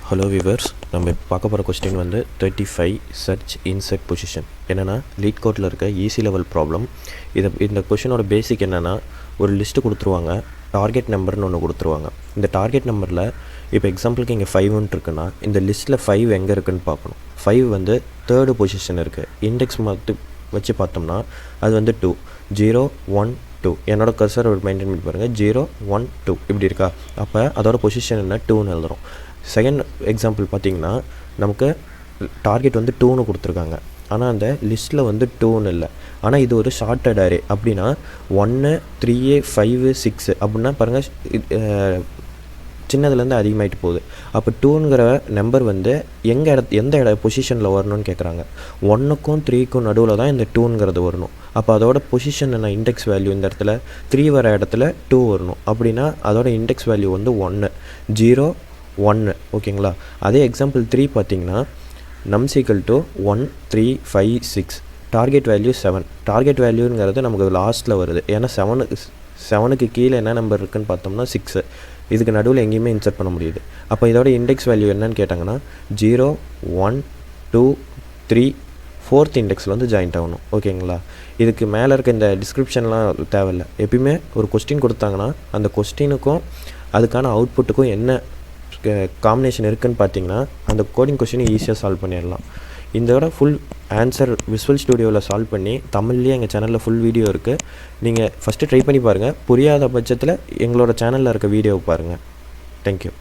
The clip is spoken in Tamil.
ஹலோ விவர்ஸ், நம்ம பார்க்க போகிற கொஸ்டின் வந்து 35 சர்ச் இன்சர்ட் பொசிஷன். என்னென்னா லீட் கோட்டில் இருக்க ஈஸி லெவல் ப்ராப்ளம். இந்த கொஷினோட பேசிக் என்னென்னா, ஒரு லிஸ்ட்டு கொடுத்துருவாங்க, டார்கெட் நம்பர்னு ஒன்று கொடுத்துருவாங்க. இந்த டார்கெட் நம்பரில் இப்போ எக்ஸாம்பிளுக்கு இங்கே 5 இருக்குன்னா இந்த லிஸ்ட்டில் 5 எங்கே இருக்குதுன்னு பார்க்கணும். 5 வந்து தேர்டு பொசிஷன் இருக்குது. இண்டெக்ஸ் மாற்றி வச்சு பார்த்தோம்னா அது வந்து 2, 0, 1, 2. என்னோட கர்சர் மெயின்டைன் பண்ணி பாருங்கள், 0, 1, 2 இப்படி இருக்கா. அப்போ அதோட பொசிஷன் என்ன 2ன்னு எழுதுகிறோம். செகண்ட் எக்ஸாம்பிள் பார்த்திங்கன்னா நமக்கு டார்கெட் வந்து 2ன்னு கொடுத்துருக்காங்க, ஆனால் அந்த லிஸ்ட்டில் வந்து 2ன்னு இல்லை. ஆனால் இது ஒரு ஷார்ட்டட் அரே. அப்படின்னா 1, 3, 5, 6 அப்படின்னா பாருங்கள், சின்னதுலேருந்து அதிகமாகிட்டு போகுது. அப்போ 2ங்கிற நம்பர் வந்து எந்த பொசிஷனில் வரணும்னு கேட்குறாங்க. 1க்கும் 3க்கும் நடுவில் தான் இந்த 2ங்கிறது வரணும். அப்போ அதோட பொசிஷன் என்ன, இண்டெக்ஸ் வேல்யூ இந்த இடத்துல 3 வர இடத்துல 2 வரணும். அப்படின்னா அதோட இண்டெக்ஸ் வேல்யூ வந்து 1, 0, 1. ஓகேங்களா. அதே எக்ஸாம்பிள் 3 பார்த்தீங்கன்னா nums equal to 1, 3, 5, 6. Target value 7. Target வேல்யூங்கிறது நமக்கு லாஸ்ட்டில் வருது. ஏன்னா 7க்கு கீழே என்ன நம்பர் இருக்குதுன்னு பார்த்தோம்னா 6. இதுக்கு நடுவில் எங்கேயுமே இன்சர்ட் பண்ண முடியுது. அப்போ இதோட இண்டெக்ஸ் வேல்யூ என்னன்னு கேட்டாங்கன்னா 0, 1, 2, 3, 4th இண்டெக்ஸில் வந்து ஜாயின்ட் ஆகணும். ஓகேங்களா. இதுக்கு மேலே இருக்க இந்த டிஸ்கிரிப்ஷன்லாம் தேவையில்லை. எப்பயுமே ஒரு கொஸ்டின் கொடுத்தாங்கன்னா அந்த கொஸ்டினுக்கும் அதுக்கான அவுட்புட்டுக்கும் என்ன காம்பினேஷன் இருக்குதுன்னு பார்த்தீங்கன்னா அந்த கோடிங் கொஸ்டினை ஈஸியாக சால்வ் பண்ணிடலாம். இதோட ஃபுல் ஆன்சர் விசுவல் ஸ்டுடியோவில் சால்வ் பண்ணி தமிழ்லேயே எங்கள் சேனலில் ஃபுல் வீடியோ இருக்குது. நீங்கள் ஃபஸ்ட்டு ட்ரை பண்ணி பாருங்கள். புரியாத பட்சத்தில் எங்களோட சேனலில் இருக்க வீடியோவை பாருங்கள். தேங்க்யூ.